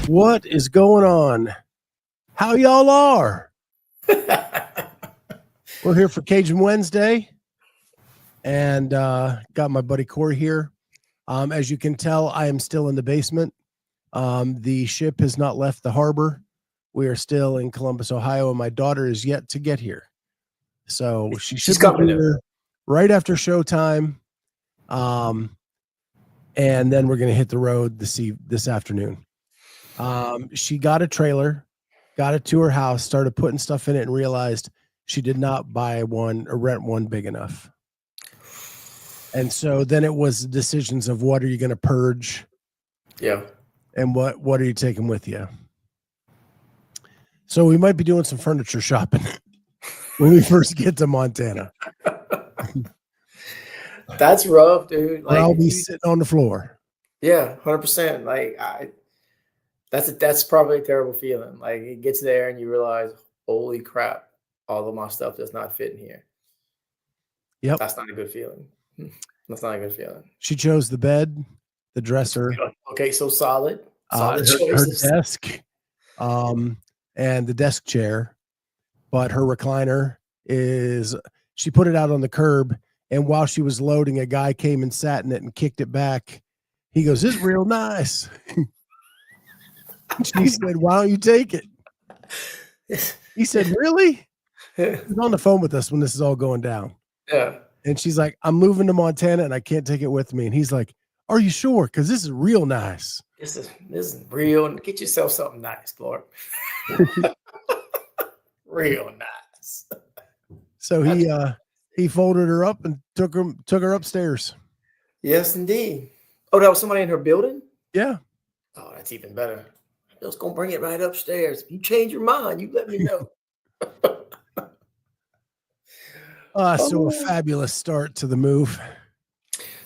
What is going on? How y'all are? We're here for Cajun Wednesday, and got my buddy Cory here. As you can tell, I am still in the basement. The ship has not left the harbor. We are still in Columbus, Ohio, and my daughter is yet to get here. So she's coming here right after showtime. And then we're going to hit the road this afternoon. She got a trailer, got it to her house, started putting stuff in it, and realized she did not buy one or rent one big enough. And so then it was decisions of what are you going to purge? Yeah. And what are you taking with you? So we might be doing some furniture shopping when we first get to Montana. That's rough, dude. Like, I'll be sitting on the floor. Yeah, 100%. Like that's probably a terrible feeling. Like it gets there and you realize, holy crap, all of my stuff does not fit in here. Yep. That's not a good feeling. That's not a good feeling. She chose the bed, the dresser. Okay, so solid her desk, and the desk chair. But her recliner she put it out on the curb, and while she was loading, a guy came and sat in it and kicked it back. He goes, "This is real nice." She said, "Why don't you take it?" He said, "Really?" He's on the phone with us when this is all going down. Yeah. And she's like, "I'm moving to Montana and I can't take it with me." And he's like, "Are you sure? Because this is real nice." This is real. Get yourself something nice, Clark. Real nice. So he folded her up and took her upstairs. Yes, indeed. Oh, that was somebody in her building? Yeah. Oh, that's even better. I was gonna bring it right upstairs. If you change your mind, you let me know. So a fabulous start to the move.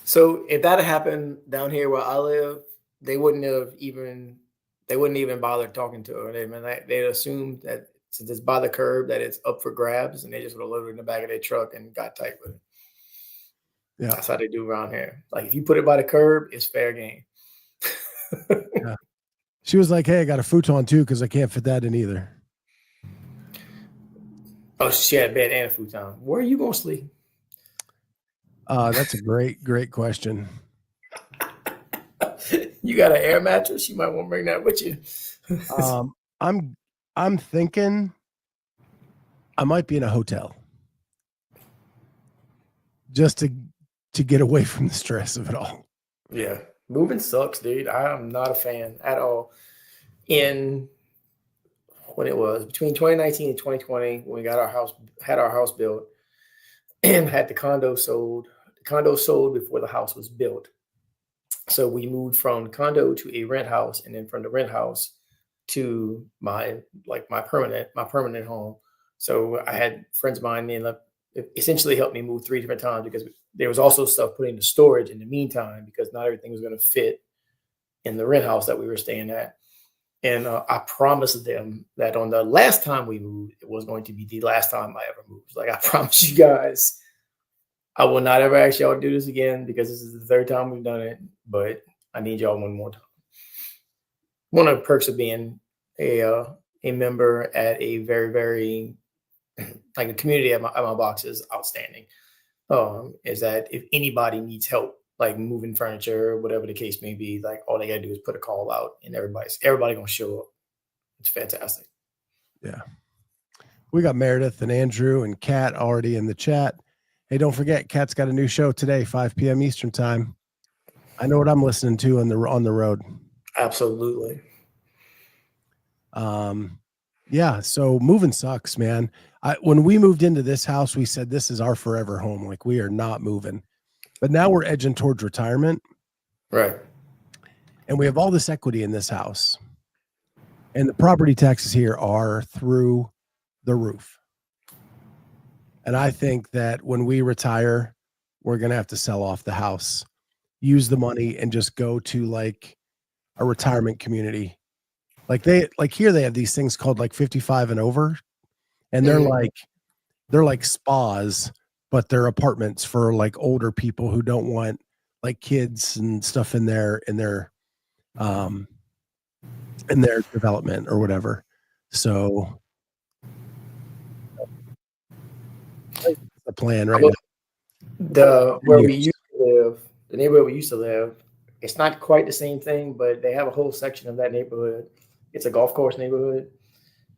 So if that had happened down here where I live, they wouldn't even bother talking to her. They'd assumed that since it's by the curb that it's up for grabs, and they just would have loaded it in the back of their truck and got tight with it. Yeah, that's how they do around here. Like if you put it by the curb, it's fair game. Yeah. She was like, "Hey, I got a futon too because I can't fit that in either." Oh, she had a bed and a futon. Where are you gonna sleep? That's a great question. You got an air mattress? You might want to bring that with you. I'm thinking I might be in a hotel just to get away from the stress of it all. Yeah, moving sucks, dude. I am not a fan at all. When it was between 2019 and 2020, when we had our house built and had the condo sold. The condo sold before the house was built. So we moved from condo to a rent house, and then from the rent house to my permanent home. So I had friends of mine essentially helped me move 3 different times because there was also stuff put into storage in the meantime because not everything was going to fit in the rent house that we were staying at. And I promised them that on the last time we moved, it was going to be the last time I ever moved. Like I promise you guys, I will not ever ask y'all to do this again because this is the third time we've done it, but I need y'all one more time. One of the perks of being a member at a very, very like the community at my box is outstanding. Is that if anybody needs help, like moving furniture, whatever the case may be, like all they gotta do is put a call out and everybody gonna show up. It's fantastic. Yeah. We got Meredith and Andrew and Kat already in the chat. Hey, don't forget, Kat's got a new show today, 5 p.m. Eastern time. I know what I'm listening to on the road. Absolutely. Yeah, so moving sucks, man. When we moved into this house, we said this is our forever home. Like we are not moving. But now we're edging towards retirement. Right. And we have all this equity in this house. And the property taxes here are through the roof. And I think that when we retire, we're going to have to sell off the house, use the money, and just go to like a retirement community. Like here they have these things called like 55 and over. And they're like spas, but they're apartments for like older people who don't want like kids and stuff in their in their development or whatever. So that's the plan right now. The neighborhood we used to live, it's not quite the same thing, but they have a whole section of that neighborhood. It's a golf course neighborhood,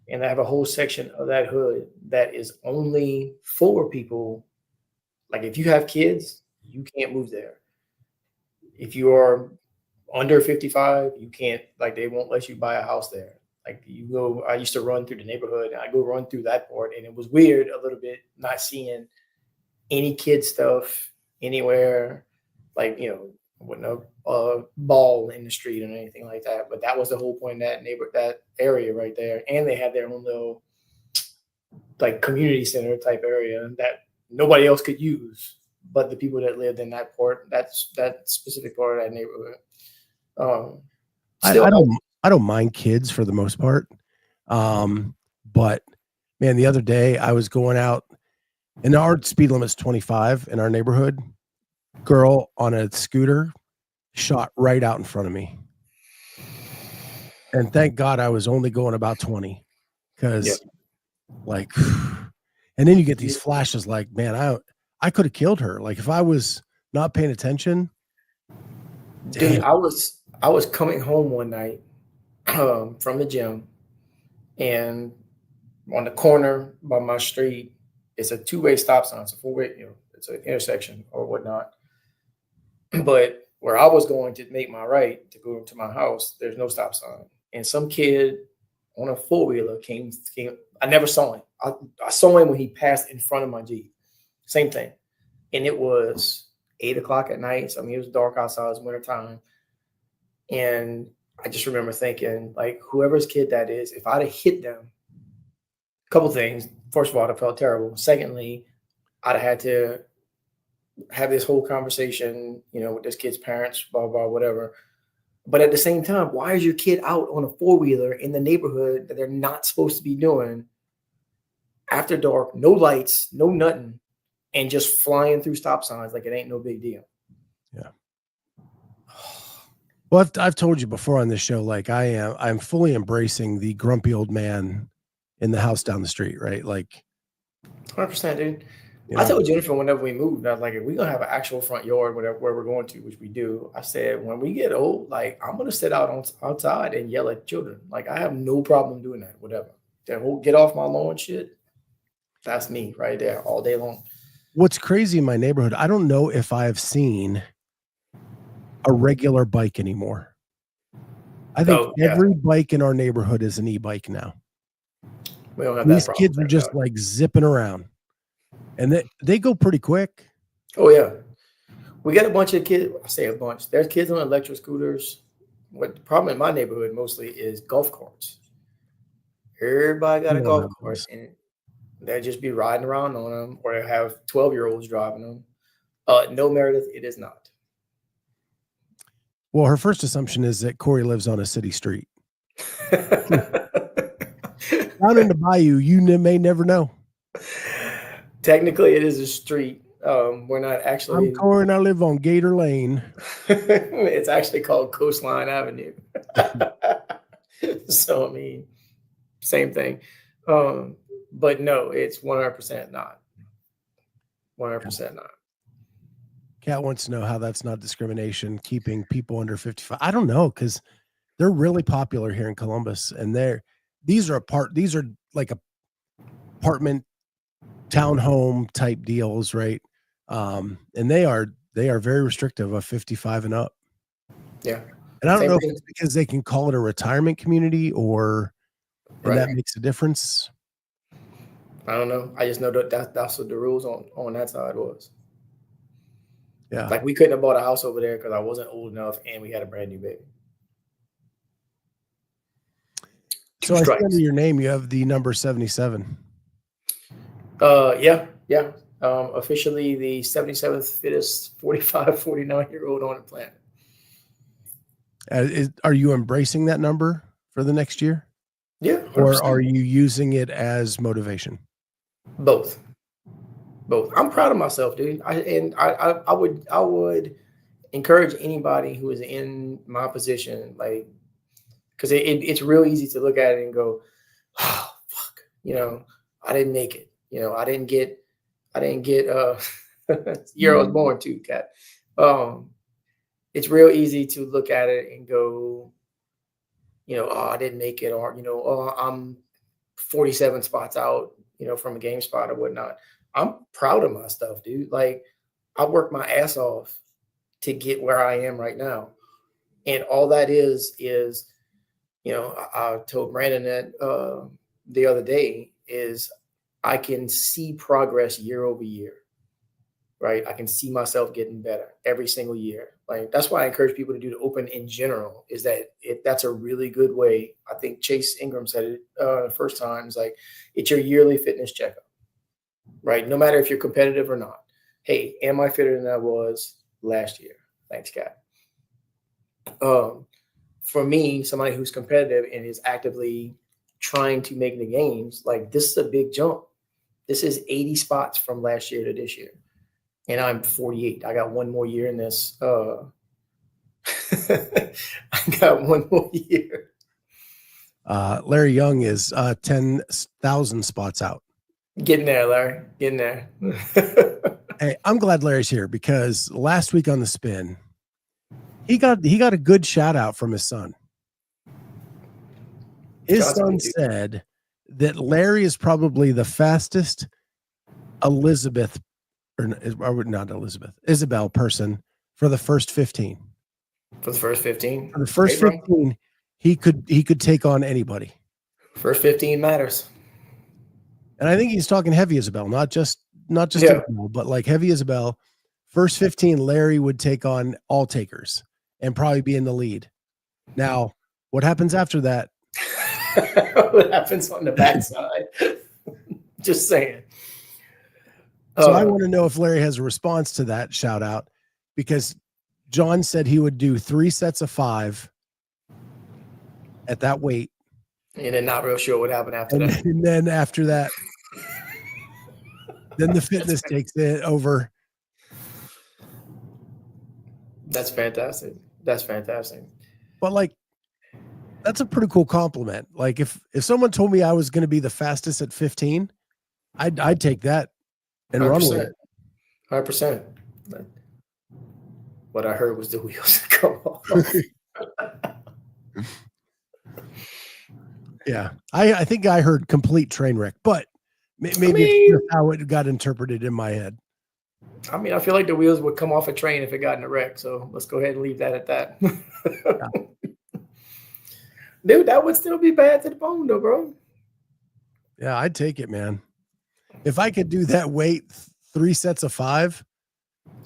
and they have a whole section of that hood that is only for people. Like if you have kids, you can't move there. If you are under 55, you can't, like they won't let you buy a house there. Like you go, I used to run through the neighborhood and I go run through that part, and it was weird a little bit not seeing any kid stuff anywhere, like with no ball in the street or anything like that. But that was the whole point in that area right there. And they had their own little like community center type area that nobody else could use but the people that lived in that specific part of that neighborhood. I don't mind kids for the most part. But man, the other day I was going out, and our speed limit's 25 in our neighborhood. Girl on a scooter shot right out in front of me. And thank God I was only going about 20, because like, and then you get these flashes like, man, I could have killed her. Like if I was not paying attention. Dude, I was coming home one night from the gym, and on the corner by my street, it's a two-way stop sign. It's a four-way, it's an intersection or whatnot. But where I was going to make my right to go to my house, there's no stop sign. And some kid on a four-wheeler came. I never saw him. I saw him when he passed in front of my Jeep. Same thing. And it was 8:00 at night. So, I mean, it was dark outside. It was wintertime. And I just remember thinking, like, whoever's kid that is, if I'd have hit them, a couple things. First of all, I felt terrible. Secondly, I'd have had to have this whole conversation, with this kid's parents, blah, blah, whatever. But at the same time, why is your kid out on a four-wheeler in the neighborhood that they're not supposed to be doing after dark, no lights, no nothing, and just flying through stop signs like it ain't no big deal? Yeah. Well, I've told you before on this show, like I'm fully embracing the grumpy old man in the house down the street, right? Like 100%, dude. I told Jennifer whenever we moved, I was like, if we're gonna have an actual front yard, where we're going to, which we do, I said, when we get old, like I'm gonna sit outside and yell at children. Like I have no problem doing that, whatever. That whole get off my lawn shit, that's me right there all day long. What's crazy in my neighborhood, I don't know if I've seen a regular bike anymore. I think every bike in our neighborhood is an e-bike now. We don't have These kids are just like zipping around, and they go pretty quick. Oh yeah, we got a bunch of kids. I say a bunch. There's kids on electric scooters. What the problem in my neighborhood mostly is golf carts. Everybody got a golf cart, and they'll just be riding around on them, or they have 12-year-olds driving them. No, Meredith, it is not. Well, her first assumption is that Cory lives on a city street. Down in the bayou, you may never know. Technically, it is a street. We're not actually. I'm Cory, and I live on Gator Lane. It's actually called Coastline Avenue. So, I mean, same thing. But no, it's 100% not. 100% not. Kat wants to know how that's not discrimination, keeping people under 55. I don't know, because they're really popular here in Columbus, and these are like apartment townhome type deals, right? And they are very restrictive of 55 and up. Yeah. And I don't know if it's because they can call it a retirement community or that makes a difference. I don't know. I just know that's what the rules on that side was. Yeah. Like we couldn't have bought a house over there because I wasn't old enough and we had a brand new baby. So I see under your name, you have the number 77. Yeah. Officially the 77th fittest 45, 49-year-old on the planet. Are you embracing that number for the next year? Yeah. 100%. Or are you using it as motivation? Both. I'm proud of myself, dude. I would encourage anybody who is in my position, like, because it's real easy to look at it and go, oh, fuck, I didn't make it. I didn't get year I was born too, Cat. It's real easy to look at it and go, oh, I didn't make it, or, oh, I'm 47 spots out, from a game spot or whatnot. I'm proud of my stuff, dude. Like, I worked my ass off to get where I am right now. And all that is, I told Brandon that the other day, is I can see progress year over year, right? I can see myself getting better every single year. Like, that's why I encourage people to do the open in general, is that that's a really good way. I think Chase Ingram said it the first time. It's like, it's your yearly fitness checkup, right? No matter if you're competitive or not. Hey, am I fitter than I was last year? Thanks, Kat. For me, somebody who's competitive and is actively trying to make the games, like, this is a big jump. This is 80 spots from last year to this year. And I'm 48. I got one more year in this. I got one more year. Larry Young is 10,000 spots out. Getting there, Larry. Getting there. Hey, I'm glad Larry's here, because last week on the spin, he got a good shout out from his son. His son said that Larry is probably the fastest Isabel person for the first 15. For the first 15? For the first 15, he could take on anybody. First 15 matters. And I think he's talking heavy Isabel, not just Isabel, but like heavy Isabel. First 15, Larry would take on all takers and probably be in the lead. Now, what happens after that? What happens on the backside? Just saying. So I want to know if Larry has a response to that shout out, because John said he would do 3 sets of 5 at that weight. And then not real sure what happened after that. And then after that, then the fitness takes it over. That's fantastic. That's fantastic. But like, that's a pretty cool compliment. Like, if someone told me I was going to be the fastest at 15, I'd take that and 100%. Run with it. 100%. What I heard was the wheels come off. Yeah, I think I heard complete train wreck, but maybe it's just how it got interpreted in my head. I mean, I feel like the wheels would come off a train if it got in a wreck. So let's go ahead and leave that at that. Yeah. Dude, that would still be bad to the bone, though, bro. Yeah, I'd take it, man. If I could do that weight, 3 sets of 5,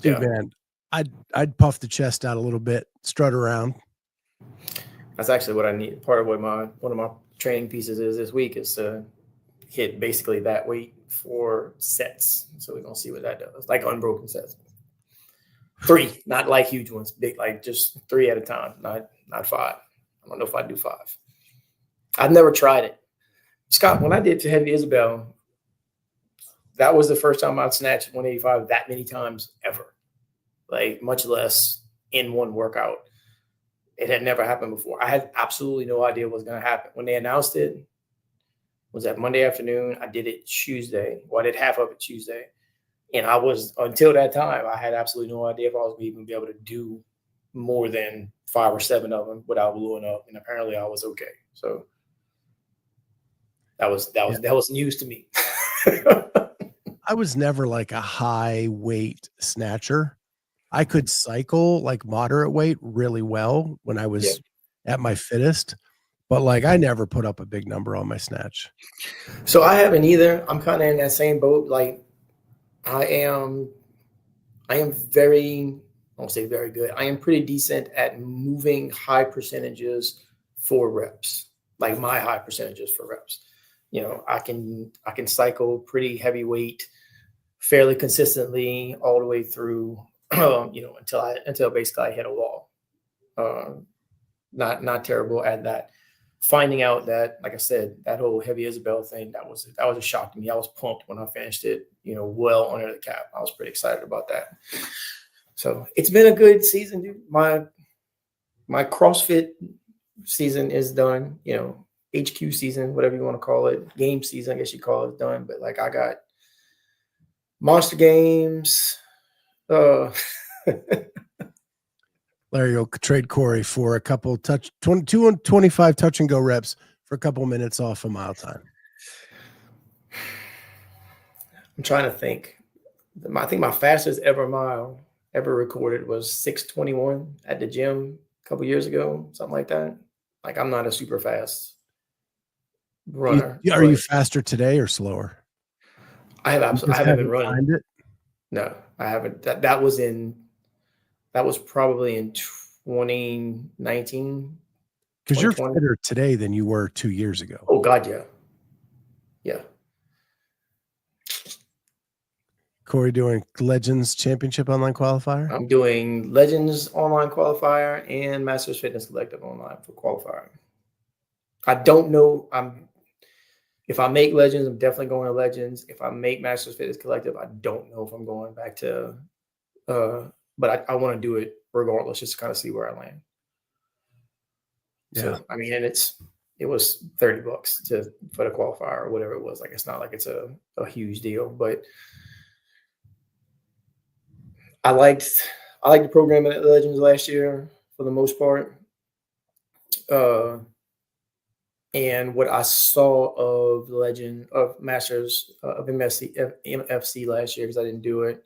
dude, man, I'd puff the chest out a little bit, strut around. That's actually what I need. Part of what one of my training pieces is this week is to hit basically that weight for sets. So we're gonna see what that does, like unbroken sets. 3, not like huge ones, big, like just 3 at a time, not 5. I don't know if I'd do 5. I've never tried it. Scott, when I did to heavy Isabel, that was the first time I'd snatched 185 that many times ever. Like, much less in one workout. It had never happened before. I had absolutely no idea what was going to happen. When they announced it, was that Monday afternoon. I did it Tuesday. Well, I did half of it Tuesday. And until that time, I had absolutely no idea if I was even going to be able to do more than 5 or 7 of them without blowing up. And apparently I was okay. So that was news to me. I was never like a high weight snatcher. I could cycle like moderate weight really well when I was at my fittest, but like I never put up a big number on my snatch. So I haven't either. I'm kind of in that same boat. Like, I am very, I won't say very good. I am pretty decent at moving high percentages for reps, like my high percentages for reps. I can cycle pretty heavyweight fairly consistently all the way through, until basically I hit a wall. Not terrible at that. Finding out that, like I said, that whole heavy Isabel thing, that was a shock to me. I was pumped when I finished it, well under the cap. I was pretty excited about that. So it's been a good season, dude. My CrossFit season is done. HQ season, whatever you want to call it, game season, I guess you call it, done. But like I got monster games. Larry will trade Cory for a couple 22 and 25 touch and go reps for a couple minutes off a mile time. I'm trying to think. I think my fastest ever mile ever recorded was 6:21 at the gym a couple years ago, something like that. Like I'm not a super fast runner. Are you faster today or slower? I haven't been running. Timed it? No, I haven't. That was probably in 2019. Because you're fitter today than you were 2 years ago. Oh God, yeah. Yeah. Cory doing Legends Championship online qualifier? I'm doing Legends online qualifier and Masters Fitness Collective online for qualifier. I don't know. If I make Legends, I'm definitely going to Legends. If I make Masters Fitness Collective, I don't know if I'm going back to but I want to do it regardless, just to kind of see where I land. Yeah. So I mean, and it was $30 for the qualifier or whatever it was. Like it's not like it's a huge deal, but I liked the programming at Legends last year for the most part. And what I saw of Masters of MFC last year, because I didn't do it,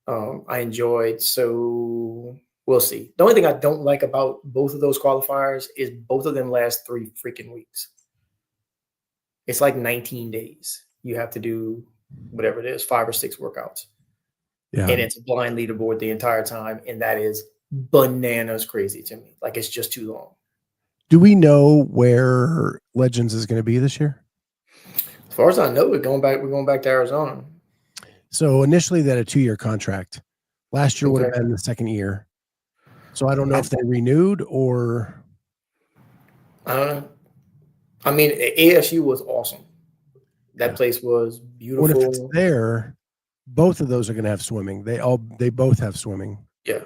I enjoyed. So we'll see. The only thing I don't like about both of those qualifiers is both of them last 3 freaking weeks. It's like 19 days. You have to do whatever it is, 5 or 6 workouts. Yeah. And it's a blind leaderboard the entire time. And that is bananas crazy to me. Like it's just too long. Do we know where Legends is going to be this year? As far as I know, we're going back to Arizona. So initially they had a 2-year contract. Last year would have been the 2nd year. So I don't know if they renewed or. I don't know. I mean, ASU was awesome. That place was beautiful. What if it's there? Both of those are going to have swimming. They both have swimming. Yeah.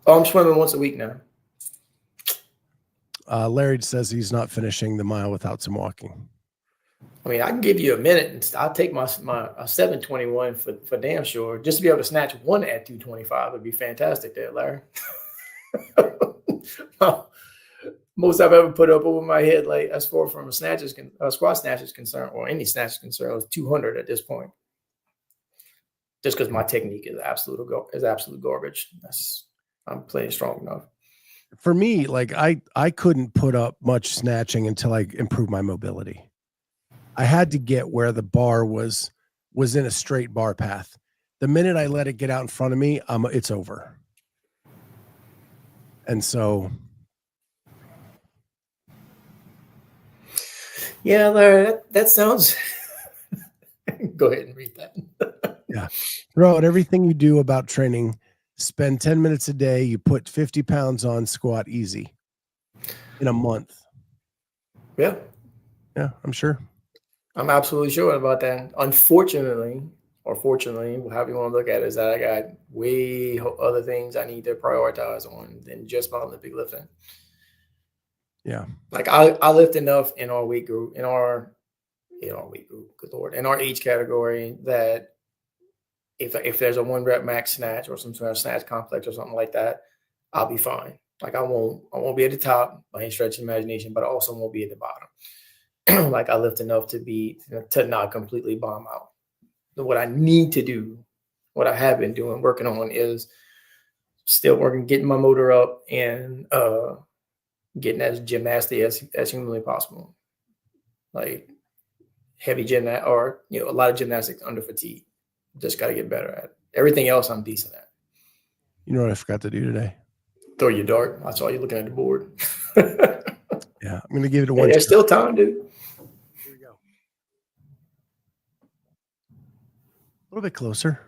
Oh, I'm swimming once a week now. Larry says he's not finishing the mile without some walking. I mean, I can give you a minute, and I'll take my 7:21 for damn sure. Just to be able to snatch one at 2:25 would be fantastic there, Larry. Most I've ever put up over my head, like as far from a squat snatch is concerned, or any snatch is concerned, was 200 at this point. Just because my technique is absolute garbage. I'm plenty strong enough. For me, like I couldn't put up much snatching until I improved my mobility. I had to get where the bar was in a straight bar path. The minute I let it get out in front of me, it's over. And so, yeah, Larry, that sounds. Go ahead and read that. Yeah, throw out everything you do about training. Spend 10 minutes a day. You put 50 pounds on squat easy in a month. Yeah. Yeah, I'm sure. I'm absolutely sure about that. Unfortunately, or fortunately, however you want to look at it, is that I got way other things I need to prioritize on than just my Olympic lifting. Yeah. Like I lift enough in our weight group, in our weight group, good Lord, in our age category that if there's a 1 rep max snatch or some sort of snatch complex or something like that, I'll be fine. Like I won't be at the top by any stretch of imagination, but I also won't be at the bottom. Like I lift enough to not completely bomb out. So what I need to do, what I have been doing, working on, is still getting my motor up and getting as gymnastic as humanly possible. Like heavy gymnast or a lot of gymnastics under fatigue. Just got to get better at it. Everything else I'm decent at. You know what I forgot to do today? Throw your dart. I saw you looking at the board. Yeah, I'm going to give it a one. There's still time, dude. Here we go. A little bit closer.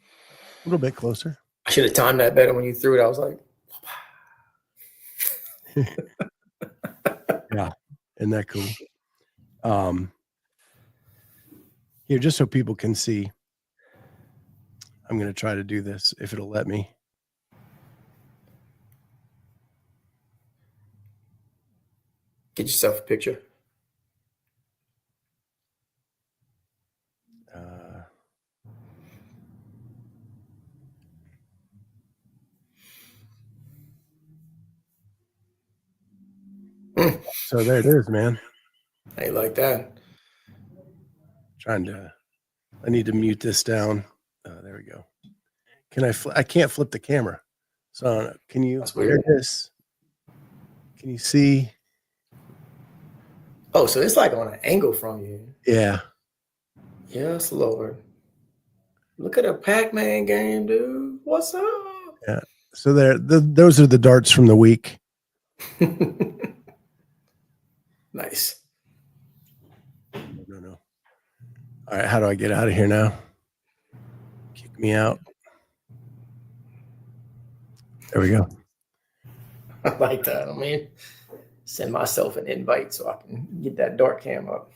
A little bit closer. I should have timed that better when you threw it. I was like, yeah, isn't that cool? Here, just so people can see, I'm going to try to do this if it'll let me. Get yourself a picture. So there it is, man. Hey, like that. I need to mute this down. There we go. I can't flip the camera. So can you? That's weird. There it is. Can you see? Oh, so it's like on an angle from you. Yeah. Yes, Lord. Look at a Pac-Man game, dude. What's up? Yeah. So those are the darts from the week. Nice. No. All right. How do I get out of here now? Kick me out. There we go. I like that. I mean, send myself an invite so I can get that dart cam up.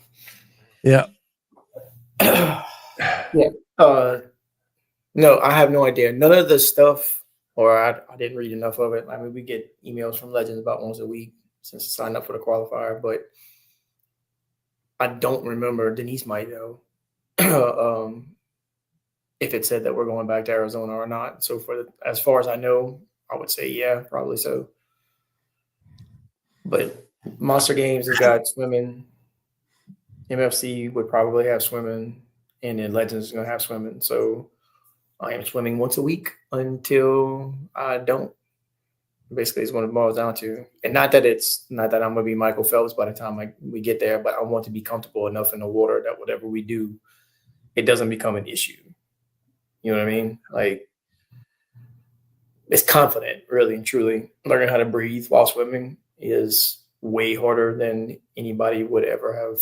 Yeah. Yeah. No, I have no idea. None of the stuff, or I didn't read enough of it. I mean, we get emails from Legends about once a week since I signed up for the qualifier, but I don't remember. Denise might know if it said that we're going back to Arizona or not. So as far as I know, I would say yeah, probably so. But Monster Games has got swimming. MFC would probably have swimming, and then Legends is going to have swimming. So I am swimming once a week until I don't. Basically, is what it boils down to. And not that I'm going to be Michael Phelps by the time we get there, but I want to be comfortable enough in the water that whatever we do, it doesn't become an issue. You know what I mean? Like, it's confident, really and truly. Learning how to breathe while swimming is way harder than anybody would ever have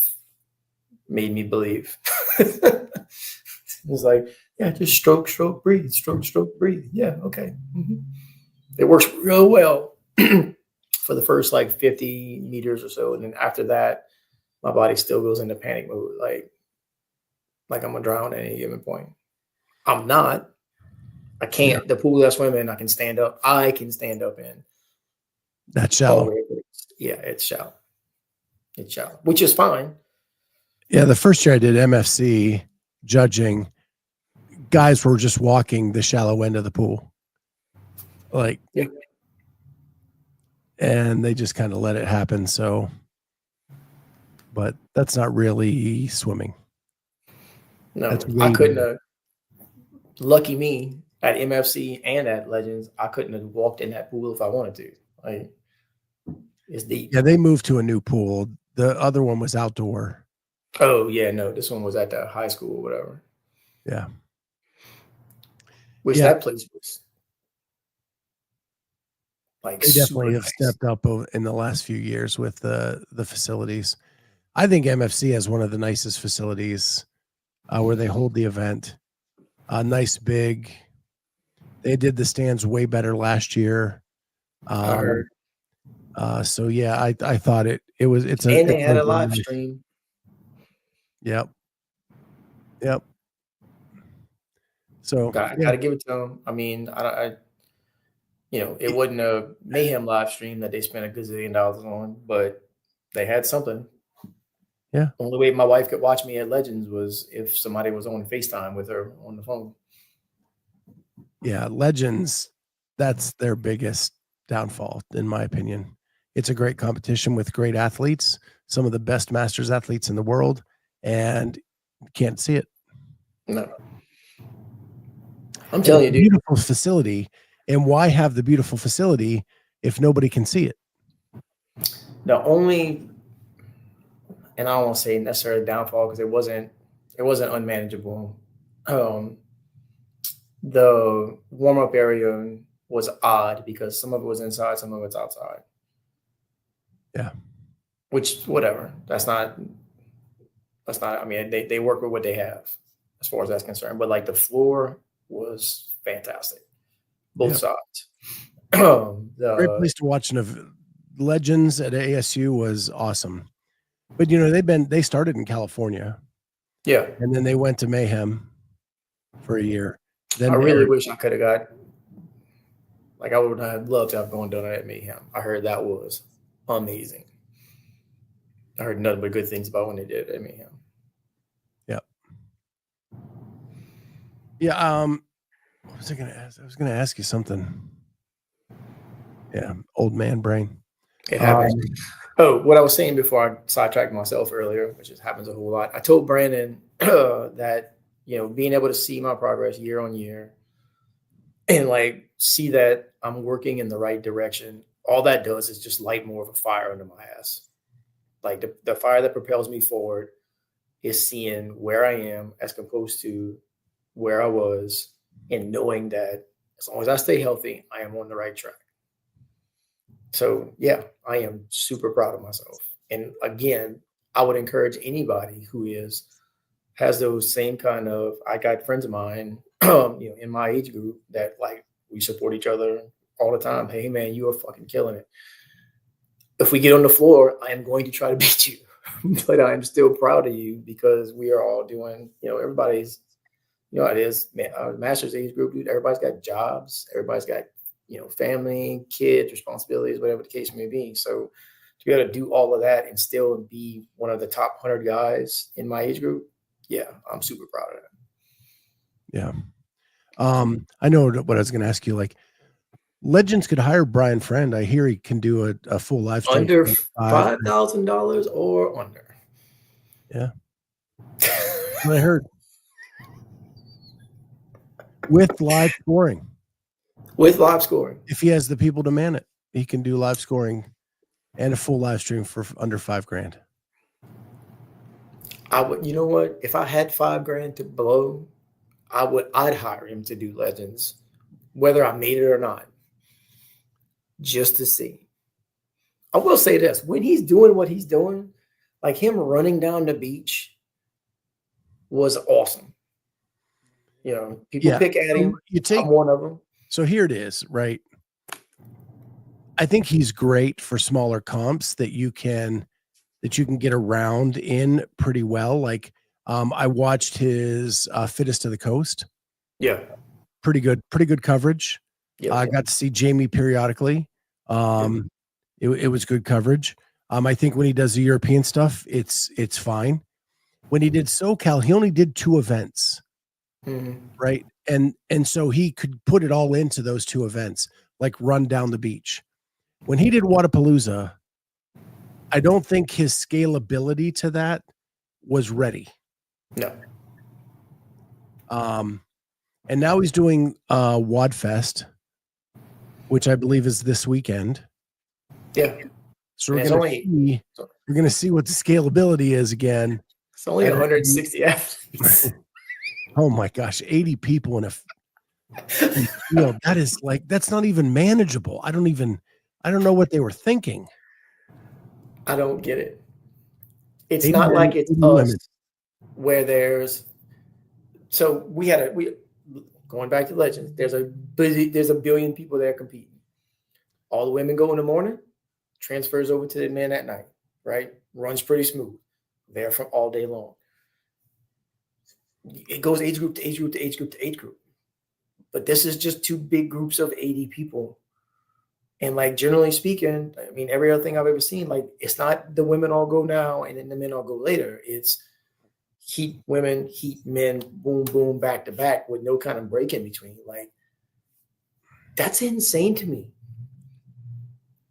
made me believe. It's like, yeah, just stroke, breathe, stroke, breathe. Yeah, okay. Mm-hmm. It works real well for the first like 50 meters or so. And then after that, my body still goes into panic mode. Like I'm gonna drown at any given point. I'm not. I can't. Yeah. The pool I swim in, I can stand up. I can stand up in. That's shallow. Yeah, it's shallow. It's shallow, which is fine. Yeah, the first year I did MFC judging, guys were just walking the shallow end of the pool. Like, yeah. And they just kind of let it happen. So, but that's not really swimming. No, I couldn't have. Lucky me at MFC and at Legends, I couldn't have walked in that pool if I wanted to. Like, it's deep. Yeah, they moved to a new pool. The other one was outdoor. Oh yeah, no, this one was at the high school or whatever. Yeah. Which that place was like they definitely have stepped up in the last few years with the facilities. I think MFC has one of the nicest facilities where they hold the event. Nice big. They did the stands way better last year. I heard. So yeah, I thought it's and they had a live stream. Yep. So gotta give it to them. I mean, it wasn't a Mayhem live stream that they spent $1 gazillion on, but they had something. Yeah. The only way my wife could watch me at Legends was if somebody was on FaceTime with her on the phone. Yeah, Legends, that's their biggest downfall, in my opinion. It's a great competition with great athletes, some of the best masters athletes in the world, and you can't see it. No. I'm telling you, dude. Beautiful facility. And why have the beautiful facility if nobody can see it? The only, and I don't want to say necessarily downfall because it wasn't unmanageable. The warm-up area was odd because some of it was inside, some of it's outside. Yeah. Which, whatever. That's not, I mean, they work with what they have as far as that's concerned. But like the floor was fantastic. Both sides. Great place to watch. Legends at ASU was awesome. But they started in California. Yeah. And then they went to Mayhem for a year. Then I really wish I could have got, I would have loved to have done it at Mayhem. I heard that was amazing. I heard nothing but good things about when they did. I mean, yeah. What was I going to ask? I was going to ask you something. Yeah, old man brain. it happens. Oh, what I was saying before I sidetracked myself earlier, which just happens a whole lot. I told Brandon that, being able to see my progress year on year and like see that I'm working in the right direction, all that does is just light more of a fire under my ass. Like the fire that propels me forward is seeing where I am as opposed to where I was and knowing that as long as I stay healthy, I am on the right track. So yeah, I am super proud of myself. And again, I would encourage anybody who has those same kind of. I got friends of mine, in my age group that like we support each other all the time. Hey man, you are fucking killing it. If we get on the floor, I am going to try to beat you, but I'm still proud of you because we are all doing. Everybody's. It is master's age group, dude. Everybody's got jobs. Everybody's got family, kids, responsibilities, whatever the case may be. So to be able to do all of that and still be one of the top 100 guys in my age group, yeah, I'm super proud of that. Yeah. I know what I was going to ask you. Like, Legends could hire Brian Friend. I hear he can do a full live stream. Under $5,000 or under. Yeah. What I heard. With live scoring. With live scoring. If he has the people to man it, he can do live scoring and a full live stream for under $5,000. I would, what? If I had $5,000 to blow, I'd hire him to do Legends, whether I made it or not, just to see. I will say this: when he's doing what he's doing, like him running down the beach was awesome. People pick at him. I'm one of them. So here it is, right? I think he's great for smaller comps that you can get around in pretty well. Like I watched his Fittest to the Coast. Yeah. Pretty good coverage. Yeah, I got to see Jamie periodically. It was good coverage. I think when he does the European stuff, it's fine. When he did SoCal, he only did 2 events. Right. And so he could put it all into those 2 events, like run down the beach. When he did Wadapalooza, I don't think his scalability to that was ready. No. And now he's doing Wadfest, which I believe is this weekend. Yeah. So we're gonna see what the scalability is again. It's only 160 athletes. Oh my gosh, 80 people in a field. That is that's not even manageable. I don't know what they were thinking. I don't get it. It's not like it's us where there's. So we going back to Legends. There's a billion people there competing. All the women go in the morning, transfers over to the men at night. Right, runs pretty smooth. There from all day long. It goes age group to age group to age group to age group. But this is just 2 big groups of 80 people. And like generally speaking, I mean, every other thing I've ever seen, like it's not the women all go now and then the men all go later. It's heat women, heat men, boom, boom, back to back with no kind of break in between. Like that's insane to me.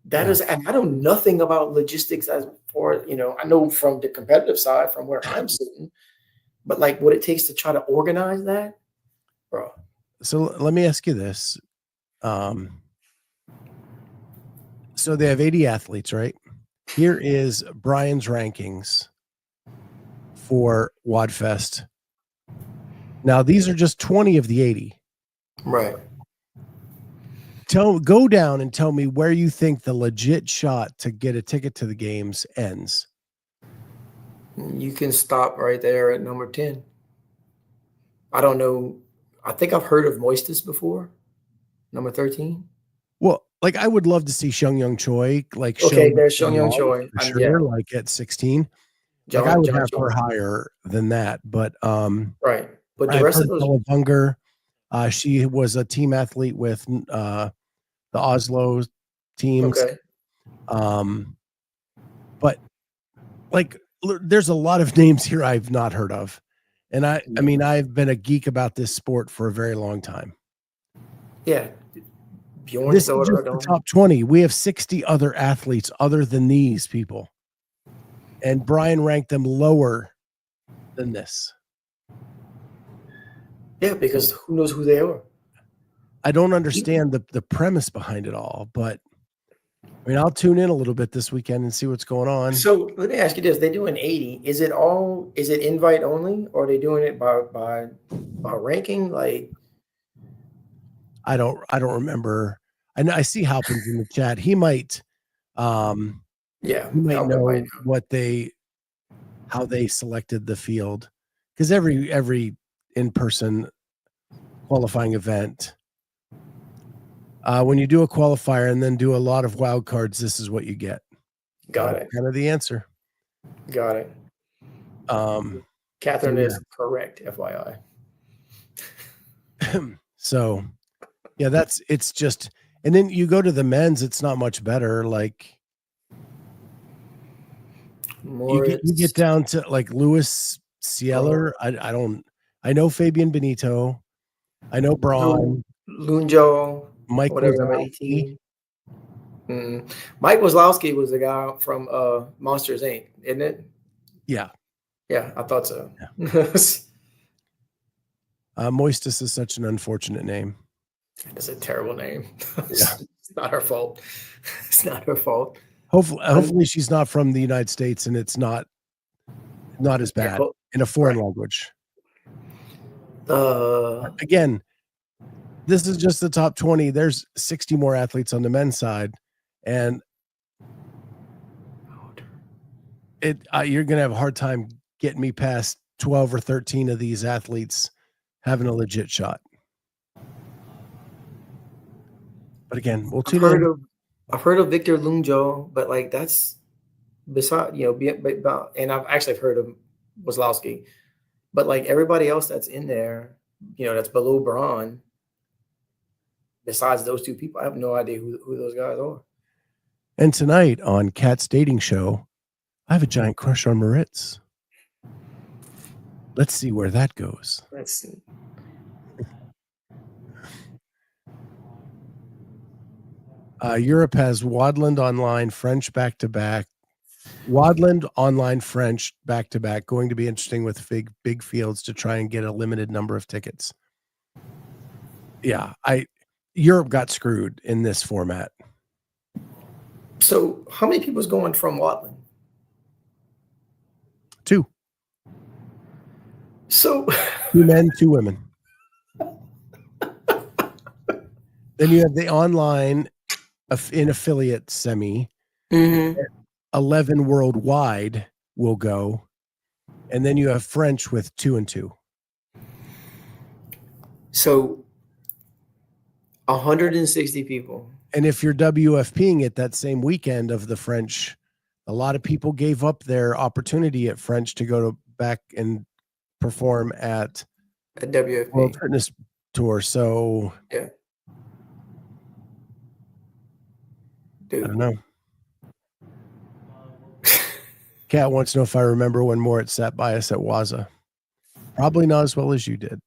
That is, and I know nothing about logistics as far, I know from the competitive side, from where I'm sitting. But like what it takes to try to organize that, bro. So let me ask you this. So they have 80 athletes, right? Here is Brian's rankings for Wadfest. Now, these are just 20 of the 80. Right. Go down and tell me where you think the legit shot to get a ticket to the games ends. You can stop right there at number 10. I don't know. I think I've heard of Moistus before. Number 13. Well, like I would love to see Shung Young Choi. Like there's Shung Young Choi. Sure, like at 16. Like I would have her higher than that, but right. But the rest of those Bunger, she was a team athlete with the Oslo teams. Okay. But like there's a lot of names here I've not heard of. And I mean, I've been a geek about this sport for a very long time. Yeah. This is just the top 20. We have 60 other athletes other than these people. And Brian ranked them lower than this. Yeah, because who knows who they are? I don't understand the premise behind it all, but I mean, I'll tune in a little bit this weekend and see what's going on. So let me ask you this: they're doing 80. Is it invite only, or are they doing it by ranking? Like, I don't remember. I see Halpin's in the chat. He might he might know how they selected the field, because every in-person qualifying event, when you do a qualifier and then do a lot of wild cards, this is what you get. Got it. Kind of the answer. Got it. Catherine is correct, FYI. So, yeah, it's just, and then you go to the men's, it's not much better. Like, you get down to like Louis Cieler. I know Fabian Benito. I know Braun. Lunjo. Mike Wazowski. Mike Wazowski was the guy from Monsters Inc., isn't it? Yeah. Yeah, I thought so. Yeah. Moistus is such an unfortunate name. It's a terrible name. Yeah. It's not her fault. It's not her fault. Hopefully she's not from the United States and it's not as bad in a foreign language. Again, this is just the top 20. There's 60 more athletes on the men's side, and you're going to have a hard time getting me past 12 or 13 of these athletes having a legit shot. But again, we'll tune in. I've heard of Victor Lunjo, but like that's beside, and I've actually heard of Wazowski, but like everybody else that's in there, that's below Braun, besides those two people, I have no idea who those guys are. And tonight on Kat's Dating Show, I have a giant crush on Moritz. Let's see where that goes. Let's see. Europe has Wadland online, French back-to-back. Wadland online, French back-to-back. Going to be interesting with big fields to try and get a limited number of tickets. Yeah, Europe got screwed in this format. So how many people's going from Wadland? 2. So 2 men, 2 women. Then you have the online in affiliate semi. 11 worldwide will go, and then you have French with 2 and 2. So 160 people. And if you're WFPing it that same weekend of the French, a lot of people gave up their opportunity at French to go back and perform at WFP World Fitness Tour. So yeah. Dude. I don't know. Kat wants to know if I remember when Moritz sat by us at Waza. Probably not as well as you did.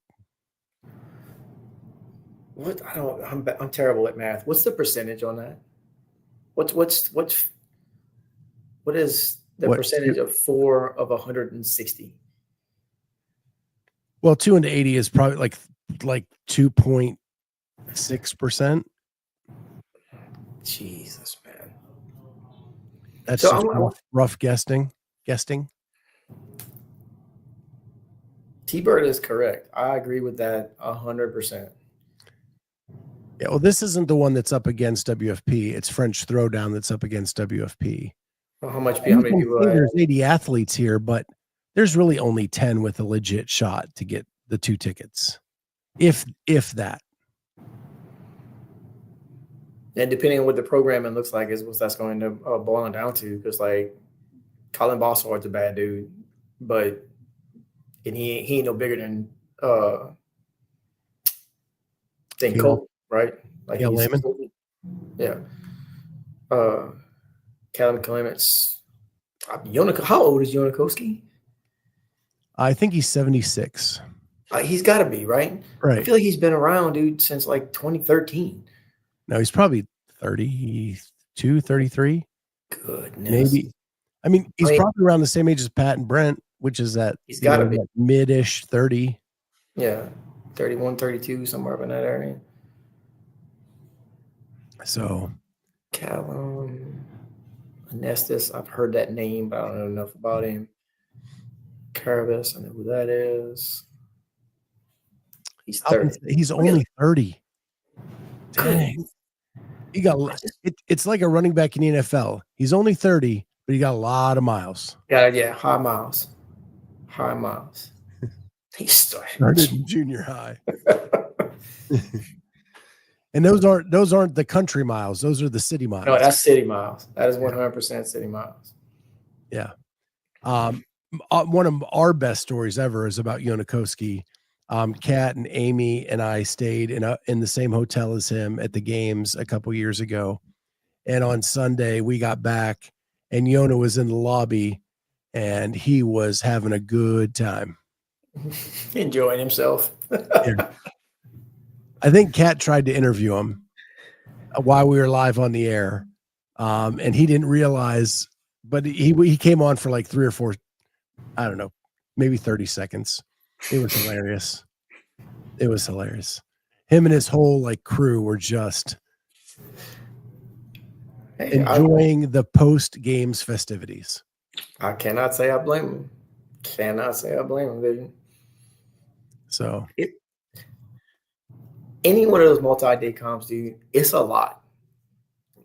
What? I'm terrible at math. What's the percentage on that? What is the percentage of 4 of 160? Well, 2 into 80 is probably like 2.6%. Jesus, man. That's so just rough guessing. T-Bird is correct. I agree with that 100%. Yeah, well, this isn't the one that's up against WFP. It's French Throwdown that's up against WFP. Well, how many people? There's 80 athletes here, but there's really only 10 with a legit shot to get the 2 tickets, if that. And depending on what the programming looks like is what that's going to boil down to. Because like Colin Bossard's a bad dude, and he ain't no bigger than Colt, right? Like Lehman. Yeah. Callum Clements, How old is Yonakoski? I think he's 76. He's got to be, right? I Right. feel like he's been around, dude, since like 2013. No, he's probably 32, 33, Goodness. maybe. I mean, I he's mean, probably around the same age as Pat and Brent, which is that, he's got to be. that mid-ish 30. Yeah. 31, 32, somewhere up in that area. So Callum Anestis, I've heard that name, but I don't know enough about him. Caravis, I know who that is. He's 30. he's only 30. Dang. Good. He got it's like a running back in the NFL. He's only 30, but he got a lot of miles. Yeah, high miles. High miles. He Started in junior high. And those aren't the country miles. Those are the city miles. No, that's city miles. That is 100% city miles. Yeah. One of our best stories ever is about Yonakoski. Kat and Amy and I stayed in the same hotel as him at the games a couple years ago. And on Sunday we got back and Yona was in the lobby and he was having a good time. Enjoying himself. Yeah. I think Kat tried to interview him while we were live on the air. And he didn't realize, but he came on for like 3 or 4, I don't know, maybe 30 seconds. It was hilarious. It was hilarious. Him and his whole like crew were just enjoying the post games festivities. I cannot say I blame him. Dude. So any one of those multi-day comps, dude, it's a lot.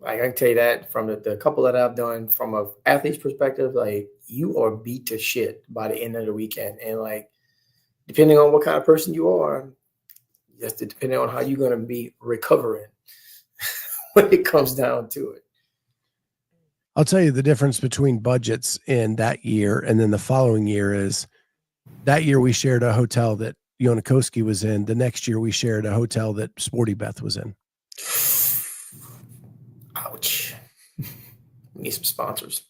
Like I can tell you that from the couple that I've done from an athlete's perspective, like you are beat to shit by the end of the weekend. And like, depending on what kind of person you are, just depending on how you're going to be recovering when it comes down to it. I'll tell you the difference between budgets in that year and then the following year is that year we shared a hotel that Yonakoski was in. The next year we shared a hotel that Sporty Beth was in. Ouch. We need some sponsors.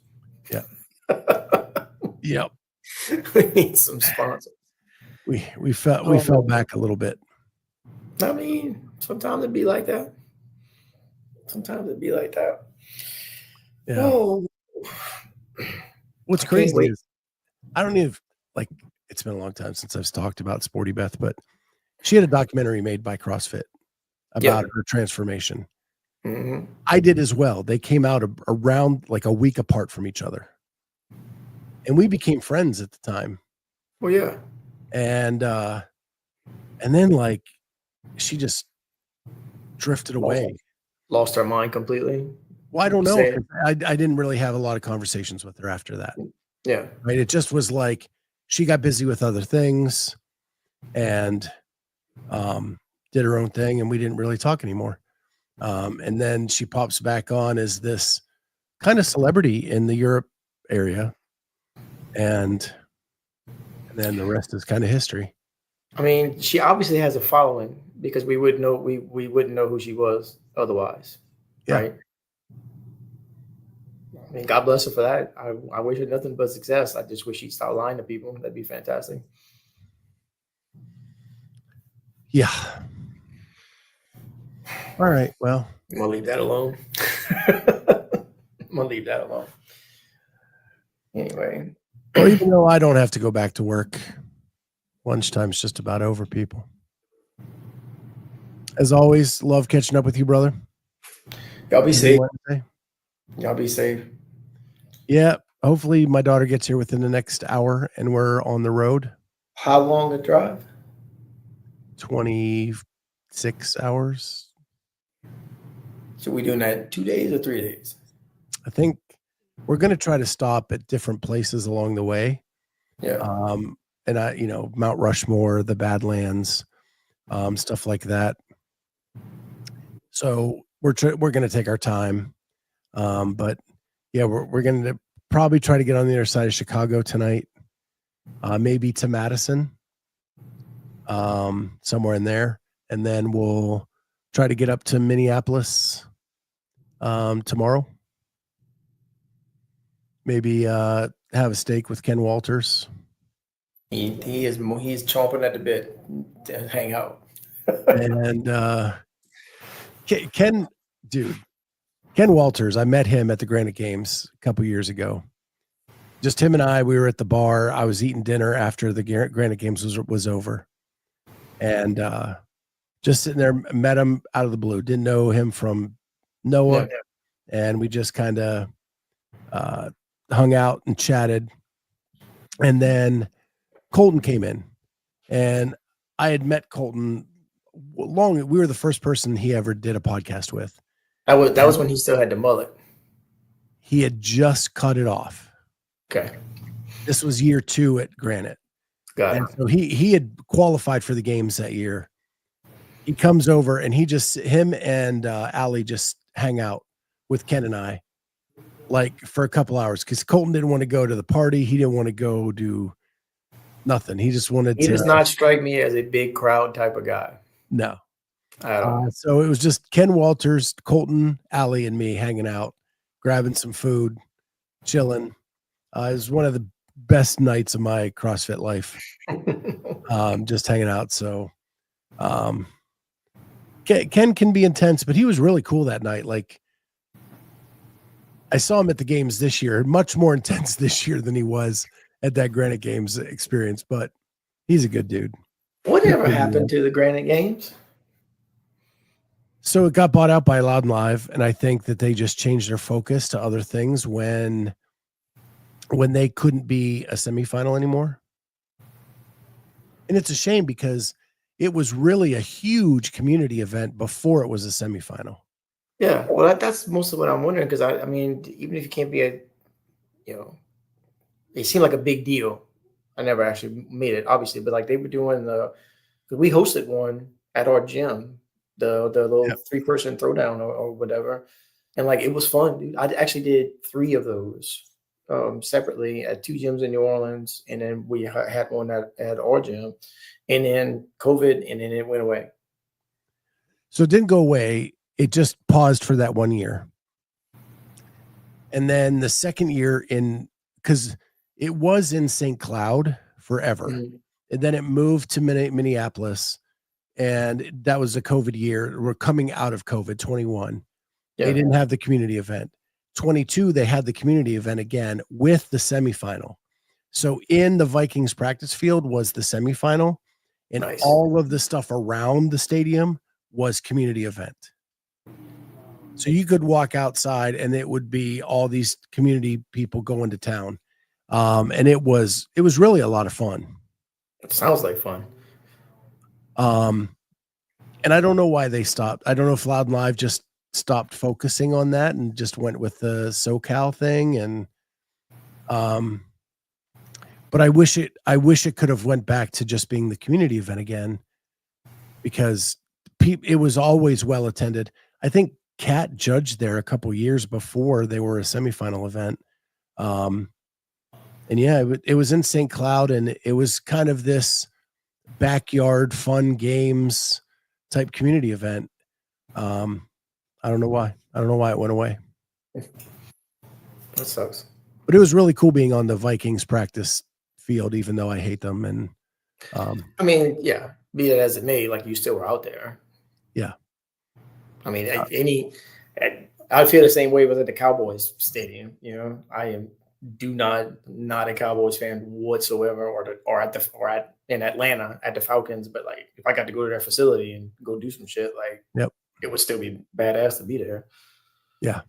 Yeah. Yep. We need some sponsors. We fell back a little bit. I mean, sometimes it'd be like that. Yeah. Oh. What's crazy is I don't even like it's been a long time since I've talked about Sporty Beth, but she had a documentary made by CrossFit about her transformation. Mm-hmm. I did as well. They came out around like a week apart from each other. And we became friends at the time. Well, yeah. And then like she just drifted away. Lost her mind completely. Well, I don't know. I didn't really have a lot of conversations with her after that. Yeah. Right. It just was like she got busy with other things and did her own thing and we didn't really talk anymore. And then she pops back on as this kind of celebrity in the Europe area. And then the rest is kind of history. I mean, she obviously has a following because we wouldn't know who she was otherwise. Yeah. Right. I mean, God bless her for that. I wish her nothing but success. I just wish she'd stop lying to people. That'd be fantastic. Yeah. All right. Well, I'm gonna leave that alone. Anyway. Well, even though I don't have to go back to work, lunchtime's just about over, people. As always, love catching up with you, brother. Y'all be safe. Y'all be safe. Yeah. Hopefully my daughter gets here within the next hour and we're on the road. How long a drive? 26 hours. So we doing that 2 days or 3 days? I think we're going to try to stop at different places along the way. Yeah. And Mount Rushmore, the Badlands, stuff like that. So we're going to take our time. But yeah, we're going to probably try to get on the other side of Chicago tonight. Maybe to Madison, somewhere in there. And then we'll try to get up to Minneapolis tomorrow. maybe have a steak with Ken Walters. He's chomping at the bit to hang out. And Ken Walters, I met him at the Granite Games a couple years ago. Just him and I, we were at the bar. I was eating dinner after the Granite Games was over. And just sitting there, met him out of the blue. Didn't know him from Noah. Yeah. And we just kind of hung out and chatted. And then Colton came in. And I had met Colton we were the first person he ever did a podcast with. That was when he still had the mullet. He had just cut it off. Okay. This was year 2 at Granite. Got and it. So he had qualified for the games that year. He comes over and him and Allie just hang out with Ken and I like for a couple hours because Colton didn't want to go to the party. He didn't want to go do nothing. He just wanted to. He does not strike me as a big crowd type of guy. No. At all. So it was just Ken Walters, Colton, Allie, and me hanging out, grabbing some food, chilling. It was one of the best nights of my CrossFit life. Just hanging out. So Ken can be intense, but he was really cool that night. Like I saw him at the games this year, much more intense this year than he was at that Granite Games experience, but he's a good dude. Whatever happened to the Granite Games? So it got bought out by Loud and Live, and I think that they just changed their focus to other things when they couldn't be a semifinal anymore. And it's a shame because it was really a huge community event before it was a semifinal. Yeah, well, that's mostly what I'm wondering because I mean, even if you can't be it seemed like a big deal. I never actually made it, obviously, but like they were doing we hosted one at our gym, the little 3-person throwdown or whatever, and like it was fun, dude. I actually did 3 of those separately at 2 gyms in New Orleans, and then we had one at our gym, and then COVID, and then it went away. So it didn't go away. It just paused for that 1 year. And then the second year because it was in St. Cloud forever. Mm-hmm. And then it moved to Minneapolis. And that was a COVID year. We're coming out of COVID, 21. Yeah. They didn't have the community event. 22, they had the community event again with the semifinal. So in the Vikings practice field was the semifinal. And nice. All of the stuff around the stadium was community event. So you could walk outside and it would be all these community people going to town. And it was really a lot of fun. It sounds like fun. And I don't know why they stopped. I don't know if Loud and Live just stopped focusing on that and just went with the SoCal thing. And, but I wish it could have went back to just being the community event again, because it was always well attended. I think Kat judged there a couple years before they were a semifinal event. And yeah, it was in St. Cloud, and it was kind of this backyard fun games type community event. I don't know why. I don't know why it went away. That sucks. But it was really cool being on the Vikings practice field, even though I hate them. And I mean, yeah, be it as it may, like you still were out there. Yeah. I mean, I feel the same way with at the Cowboys stadium. I am not a Cowboys fan whatsoever, or in Atlanta at the Falcons. But like, if I got to go to their facility and go do some shit, like, yep, it would still be badass to be there. Yeah,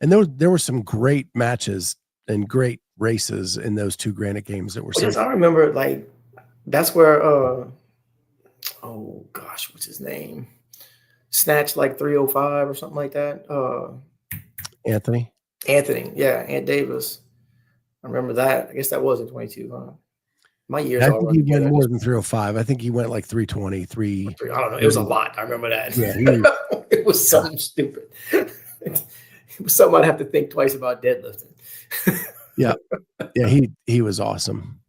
and there were some great matches and great races in those 2 Granite games that were. Yes, I remember. Like, that's where oh gosh, what's his name? Snatched like 305 or something like that. Anthony, yeah, Ant Davis. I remember that. I guess that was in 22, huh? My years. I think he went more than 305. I think he went like 320, 3. I don't know. It was a lot. I remember that. Yeah, it was something stupid. It was something I'd have to think twice about deadlifting. Yeah, he was awesome.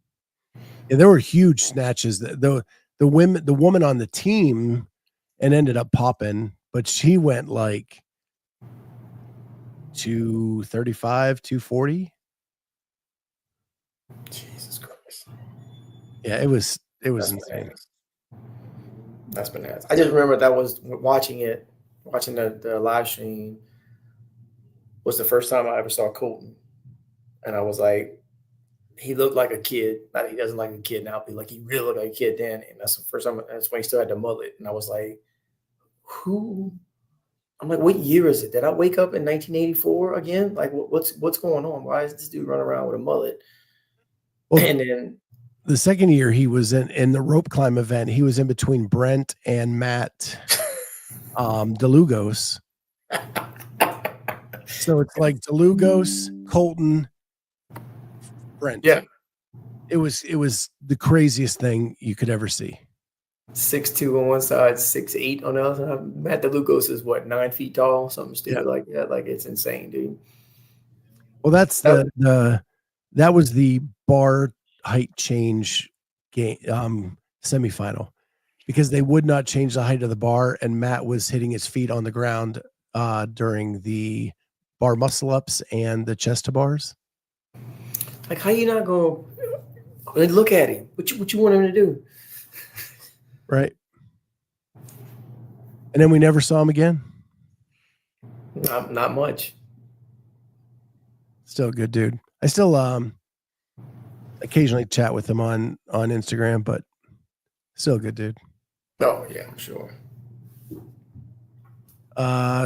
Yeah, there were huge snatches. The woman on the team and ended up popping, but she went like 235, 240. Jesus Christ. Yeah, it was That's insane. bananas. That's bananas. I just remember that was watching the live stream was the first time I ever saw Colton. And I was like, he looked like a kid. Not he doesn't like a kid now, but like he really looked like a kid then. And that's the first time. That's when he still had the mullet. And I was like, who? I'm like, what year is it? Did I wake up in 1984 again? Like, what's going on? Why is this dude running around with a mullet? Well, and then the second year he was in the rope climb event, he was in between Brent and Matt DeLugos. So it's like DeLugos, Colton, Brent. Yeah. It was the craziest thing you could ever see. 6'2" on one side, 6'8" on the other side. Matt DeLugos is what, 9 feet tall, something stupid like that. Like it's insane, dude. Well, that's that was the bar height change game semifinal, because they would not change the height of the bar, and Matt was hitting his feet on the ground during the bar muscle ups and the chest to bars. Like, how you not going to look at him? What you want him to do? Right. And then we never saw him again. Not much. Still a good dude. I still occasionally chat with him on Instagram, but still a good dude. Oh yeah, I'm sure.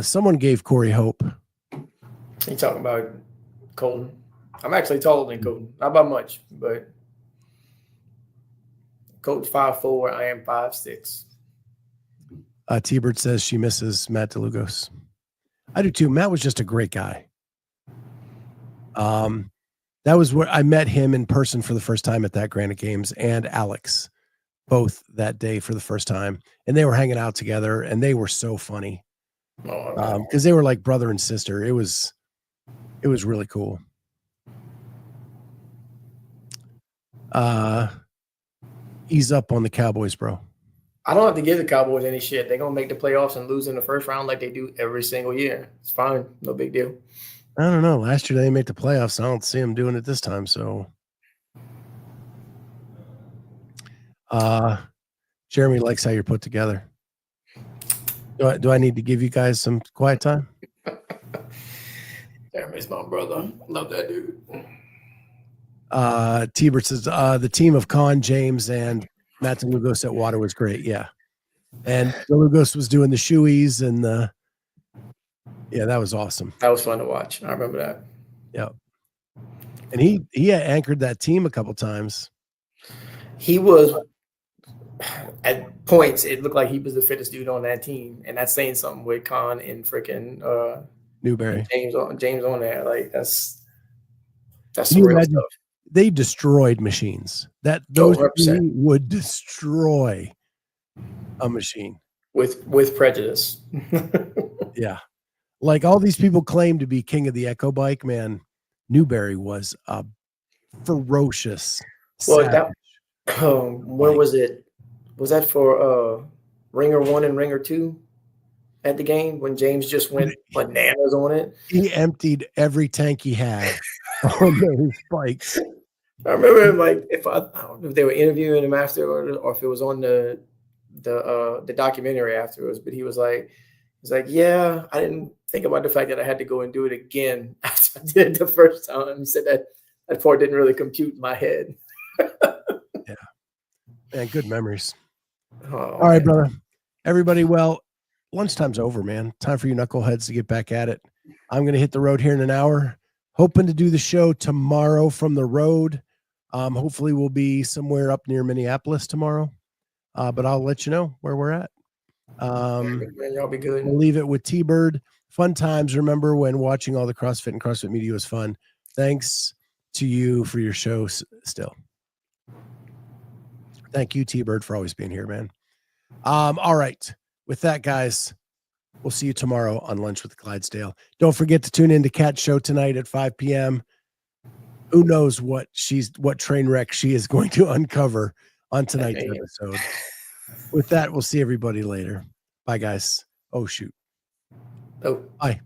Someone gave Cory hope. You talking about Colton? I'm actually taller than Colton. Not by much, but Colton's 5'4". I am 5'6". T-Bird says she misses Matt DeLugos. I do too. Matt was just a great guy. That was where I met him in person for the first time at that Granite Games, and Alex, both that day for the first time, and they were hanging out together, and they were so funny because they were like brother and sister. It was really cool. Ease up on the Cowboys, bro. I don't have to give the Cowboys any shit. They're gonna make the playoffs and lose in the first round like they do every single year. It's fine, no big deal. I don't know. Last year they didn't make the playoffs. I don't see them doing it this time. So, Jeremy likes how you're put together. Do I need to give you guys some quiet time? Jeremy's my brother. Love that dude. T-Bert says the team of Con, James, and Matt DeLugos at Water was great. Yeah, and DeLugos was doing the shoeies and that was awesome. That was fun to watch. I remember that. Yeah, and he anchored that team a couple times. He was at points. It looked like he was the fittest dude on that team, and that's saying something with Con and freaking Newberry, James on there. Like that's some real stuff. They destroyed machines. Those would destroy a machine with prejudice. Yeah, like all these people claim to be king of the Echo Bike. Man, Newberry was a ferocious. Well, where was it? Was that for Ringer 1 and Ringer 2 at the game when James just went bananas on it? He emptied every tank he had on those bikes. I remember him, like, I don't know if they were interviewing him after or if it was on the documentary afterwards, but he was like, yeah, I didn't think about the fact that I had to go and do it again after I did it the first time. He said that part didn't really compute in my head. Yeah. Man, good memories. Oh, all right, brother. Everybody, well, lunchtime's over, man. Time for you knuckleheads to get back at it. I'm going to hit the road here in an hour. Hoping to do the show tomorrow from the road. Hopefully we'll be somewhere up near Minneapolis tomorrow. But I'll let you know where we're at. Y'all be good. We'll leave it with T-Bird. Fun times. Remember when watching all the CrossFit and CrossFit media was fun. Thanks to you for your show still. Thank you, T-Bird, for always being here, man. All right. With that, guys, we'll see you tomorrow on Lunch with Clydesdale. Don't forget to tune in to Kat's show tonight at 5 p.m. Who knows what train wreck she is going to uncover on tonight's episode. With that, we'll see everybody later. Bye, guys. Oh, shoot. Oh. Bye.